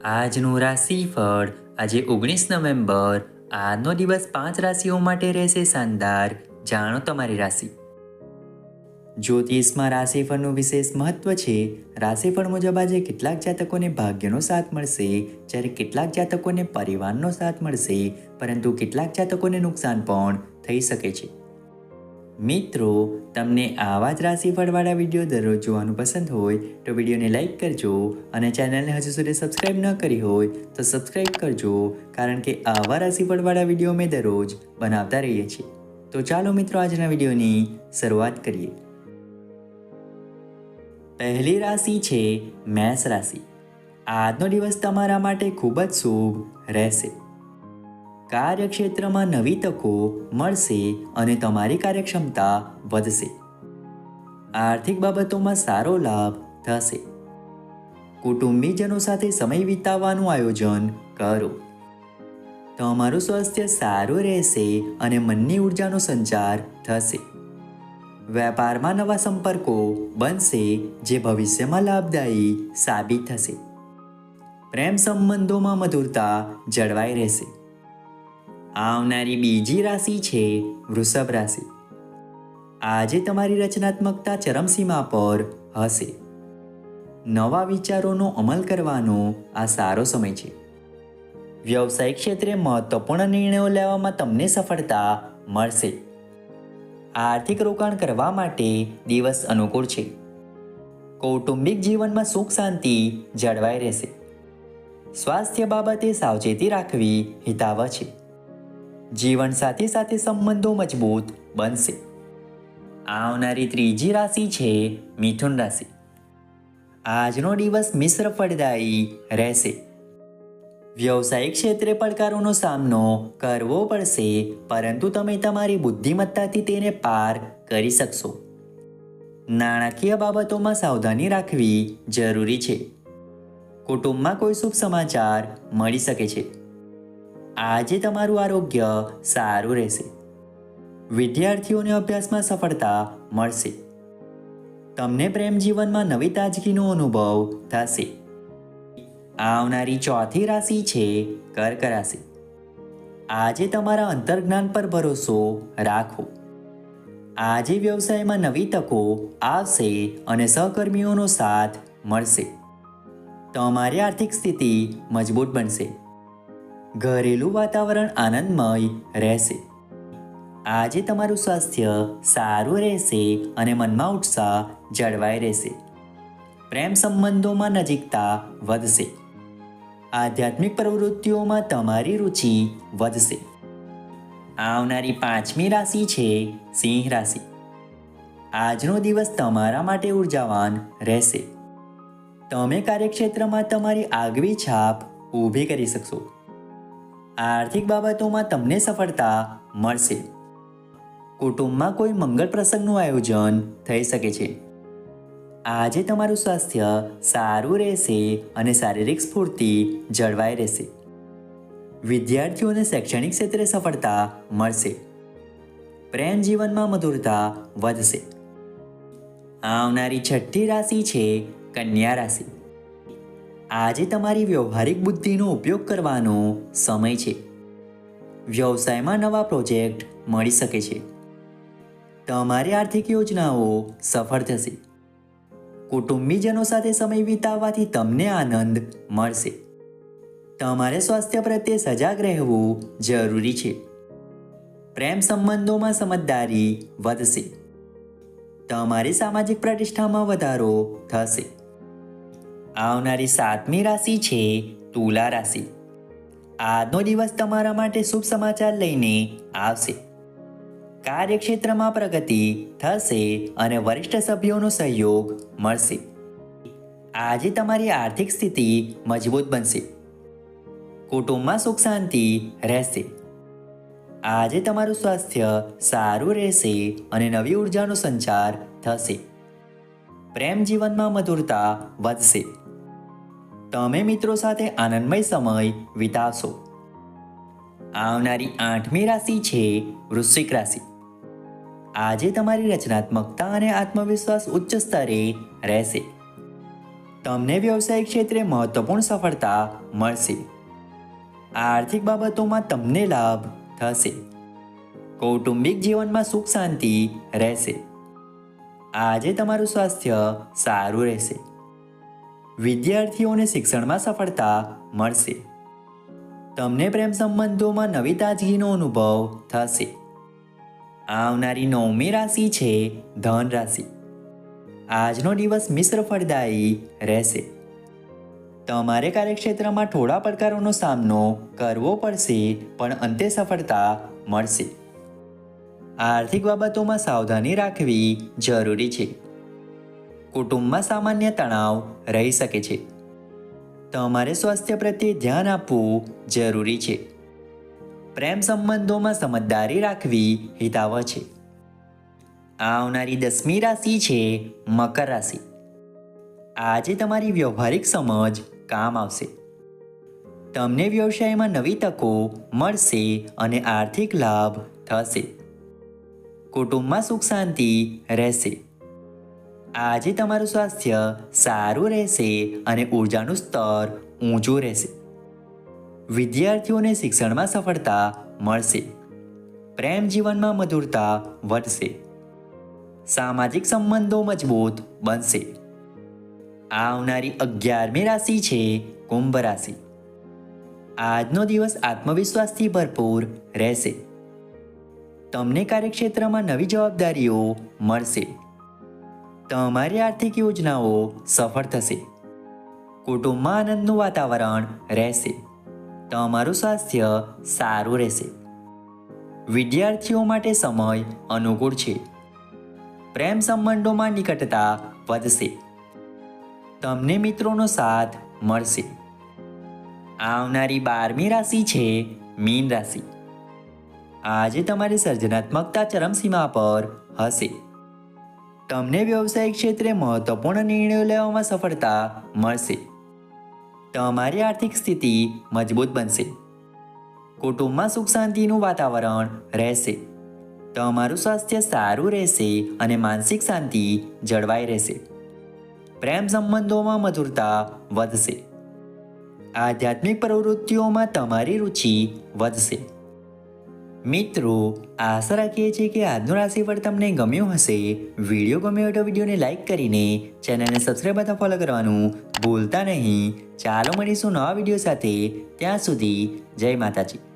આજનું રાશિફળ આજે 19 નવેમ્બર. આજનો દિવસ 5 રાશિઓ માટે રહેશે શાનદાર. જાણો તમારી રાશિ. જ્યોતિષમાં રાશિફળનું વિશેષ મહત્વ છે. રાશિફળ મુજબ આજે કેટલાક જાતકોને ભાગ્યનો સાથ મળશે, જ્યારે કેટલાક જાતકોને પરિવારનો સાથ મળશે, પરંતુ કેટલાક જાતકોને નુકસાન પણ થઈ શકે છે. મિત્રો, તમને આવા જ રાશિફળવાળા વિડીયો દરરોજ જોવાનું પસંદ હોય તો વિડીયોને લાઇક કરજો અને ચેનલને હજુ સુધી સબસ્ક્રાઇબ ન કરી હોય તો સબસ્ક્રાઇબ કરજો, કારણ કે આવા રાશિફળવાળા વિડીયો અમે દરરોજ બનાવતા રહીએ છીએ. તો ચાલો મિત્રો, આજના વિડીયોની શરૂઆત કરીએ. પહેલી રાશિ છે મેષ રાશિ. આજનો દિવસ તમારા માટે ખૂબ જ શુભ રહેશે. કાર્યક્ષેત્રમાં નવી તકો મળશે અને તમારી કાર્યક્ષમતા વધશે. આર્થિક બાબતોમાં સારો લાભ થશે. કુટુંબીજનો સાથે સમય વિતાવવાનું આયોજન કરો. તમારું સ્વાસ્થ્ય સારું રહેશે અને મનની ઉર્જાનો સંચાર થશે. વેપારમાં નવા સંપર્કો બનશે, જે ભવિષ્યમાં લાભદાયી સાબિત થશે. પ્રેમ સંબંધોમાં મધુરતા જળવાઈ રહેશે. આવનારી બીજી રાશિ છે વૃષભ રાશિ. આજે તમારી રચનાત્મકતા ચરમસીમા પર હશે. નવા વિચારોનો અમલ કરવાનો આ સારો સમય છે. વ્યવસાયિક ક્ષેત્રે મહત્વપૂર્ણ નિર્ણયો લેવામાં તમને સફળતા મળશે. આર્થિક રોકાણ કરવા માટે દિવસ અનુકૂળ છે. કૌટુંબિક જીવનમાં સુખ શાંતિ જળવાઈ રહેશે. સ્વાસ્થ્ય બાબતે સાવચેતી રાખવી હિતાવહ છે. જીવનસાથી સાથે સંબંધો મજબૂત બનશે. આવનારી ત્રીજી રાશિ છે મિથુન રાશિ. આજનો દિવસ મિશ્ર ફળદાયી રહેશે. વ્યવસાયિક ક્ષેત્રે પડકારોનો સામનો કરવો પડશે, પરંતુ તમે તમારી બુદ્ધિમત્તાથી તેને પાર કરી શકશો. નાણાકીય બાબતોમાં સાવધાની રાખવી જરૂરી છે. કુટુંબમાં કોઈ શુભ સમાચાર મળી શકે છે. આજે તમારું આરોગ્ય સારું રહેશે. વિદ્યાર્થીઓને અભ્યાસમાં સફળતા મળશે. તમને પ્રેમ જીવનમાં નવી તાજગીનો અનુભવ થશે. આવનારી ચોથી રાશિ છે કર્ક રાશિ. આજે તમારા અંતર્જ્ઞાન પર ભરોસો રાખો. આજે વ્યવસાયમાં નવી તકો આવશે અને સહકર્મીઓનો સાથ મળશે. તમારી આર્થિક સ્થિતિ મજબૂત બનશે. ઘરેલું વાતાવરણ આનંદમય રહેશે. આજે તમારું સ્વાસ્થ્ય સારું રહેશે અને મનમાં ઉત્સાહ જળવાઈ રહેશે. પ્રેમ સંબંધોમાં નજીકતા વધશે. આધ્યાત્મિક પ્રવૃત્તિઓમાં તમારી રુચિ વધશે. આવનારી પાંચમી રાશિ છે સિંહ રાશિ. આજનો દિવસ તમારા માટે ઉર્જાવાન રહેશે. તમે કાર્યક્ષેત્રમાં તમારી આગવી છાપ ઊભી કરી શકશો. આર્થિક બાબતોમાં તમને સફળતા મળશે. કુટુંબમાં કોઈ મંગળ પ્રસંગનું આયોજન થઈ શકે છે. આજે તમારું સ્વાસ્થ્ય સારું રહેશે અને શારીરિક સ્ફૂર્તિ જળવાઈ રહેશે. વિદ્યાર્થીઓને શૈક્ષણિક ક્ષેત્રે સફળતા મળશે. પ્રેમ જીવનમાં મધુરતા વધશે. આવનારી છઠ્ઠી રાશિ છે કન્યા રાશિ. આજે તમારી વ્યવહારિક બુદ્ધિનો ઉપયોગ કરવાનો સમય છે. વ્યવસાયમાં નવા પ્રોજેક્ટ મળી શકે છે. તમારી આર્થિક યોજનાઓ સફળ થશે. કુટુંબીજનો સાથે સમય વિતાવવાથી તમને આનંદ મળશે. તમારે સ્વાસ્થ્ય પ્રત્યે સજાગ રહેવું જરૂરી છે. પ્રેમ સંબંધોમાં સમજદારી વધશે. તમારી સામાજિક પ્રતિષ્ઠામાં વધારો થશે. આવનારી સાતમી રાશિ છે તુલા રાશિ. આજનો દિવસ તમારા માટે શુભ સમાચાર લઈને આવશે. કાર્યક્ષેત્રમાં પ્રગતિ થશે અને વરિષ્ઠ સભ્યોનો સહયોગ મળશે. આજે તમારી આર્થિક સ્થિતિ મજબૂત બનશે. કુટુંબમાં સુખ શાંતિ રહેશે. આજે તમારું સ્વાસ્થ્ય સારું રહેશે અને નવી ઉર્જાનો સંચાર થશે. પ્રેમ જીવનમાં મધુરતા વધશે. તમે મિત્રો સાથે આનંદમય સમય વિતાવશો. આવનારી આઠમી રાશિ છે વૃશ્ચિક રાશિ. આજે તમારી રચનાત્મકતા અને આત્મવિશ્વાસ ઉચ્ચ સ્તરે રહેશે. તમને વ્યવસાયિક ક્ષેત્રે મહત્વપૂર્ણ સફળતા મળશે. આર્થિક બાબતોમાં તમને લાભ થશે. કૌટુંબિક જીવનમાં સુખ શાંતિ રહેશે. આજે તમારું સ્વાસ્થ્ય સારું રહેશે. વિદ્યાર્થીઓને શિક્ષણમાં સફળતા મળશે. તમને પ્રેમ સંબંધોમાં નવી તાજગીનો અનુભવ થશે. આવનારી 9મી રાશિ છે ધન રાશિ. આજનો દિવસ મિશ્ર ફળદાયી રહેશે. તમારે કાર્યક્ષેત્રમાં થોડા પડકારોનો સામનો કરવો પડશે, પણ અંતે સફળતા મળશે. આર્થિક બાબતોમાં સાવધાની રાખવી જરૂરી છે. કુટુંબમાં સામાન્ય તણાવ રહી શકે છે. તમારે સ્વાસ્થ્ય પ્રત્યે ધ્યાન આપવું જરૂરી છે. પ્રેમ સંબંધોમાં સમજદારી રાખવી હિતાવહ છે. આવનારી 10મી રાશિ છે મકર રાશિ. આજે તમારી વ્યવહારિક સમજ કામ આવશે. તમને વ્યવસાયમાં નવી તકો મળશે અને આર્થિક લાભ થશે. કુટુંબમાં સુખ શાંતિ રહેશે. આજે તમારું સ્વાસ્થ્ય સારું રહેશે અને ઉર્જાનું સ્તર ઊંચું રહેશે. વિદ્યાર્થીઓને શિક્ષણમાં સફળતા મળશે. પ્રેમ જીવનમાં મધુરતા વધશે. સામાજિક સંબંધો મજબૂત બનશે. આવનારી 11મી રાશિ છે કુંભ રાશિ. આજનો દિવસ આત્મવિશ્વાસથી ભરપૂર રહેશે. તમને કાર્યક્ષેત્રમાં નવી જવાબદારીઓ મળશે. તમારી આર્થિક યોજનાઓ સફળ થશે. કુટુંબમાં આનંદનું વાતાવરણ રહેશે. તમારું સ્વાસ્થ્ય સારું રહેશે. વિદ્યાર્થીઓ માટે સમય અનુકૂળ છે. પ્રેમ સંબંધોમાં નિકટતા વધશે. તમને મિત્રોનો સાથ મળશે. આવનારી 12મી રાશિ છે મીન રાશિ. આજે તમારી સર્જનાત્મકતા ચરમસીમા પર હશે. તમને વ્યવસાયિક ક્ષેત્રે મહત્વપૂર્ણ નિર્ણયો લેવામાં સફળતા મળશે. તમારી આર્થિક સ્થિતિ મજબૂત બનશે. કુટુંબમાં સુખ શાંતિનું વાતાવરણ રહેશે. તમારું સ્વાસ્થ્ય સારું રહેશે અને માનસિક શાંતિ જળવાઈ રહેશે. પ્રેમ સંબંધોમાં મધુરતા વધશે. આધ્યાત્મિક પ્રવૃત્તિઓમાં તમારી રુચિ વધશે. મિત્રો, આશા રાખીએ છીએ કે આજનું રાશિફળ તમને ગમ્યું હશે. વિડીયો ગમ્યો હોય તો વિડીયોને લાઇક કરીને ચેનલને સબસ્ક્રાઈબ અથવા ફોલો કરવાનું ભૂલતા નહીં. ચાલો મળીશું નવા વિડીયો સાથે. ત્યાં સુધી જય માતાજી.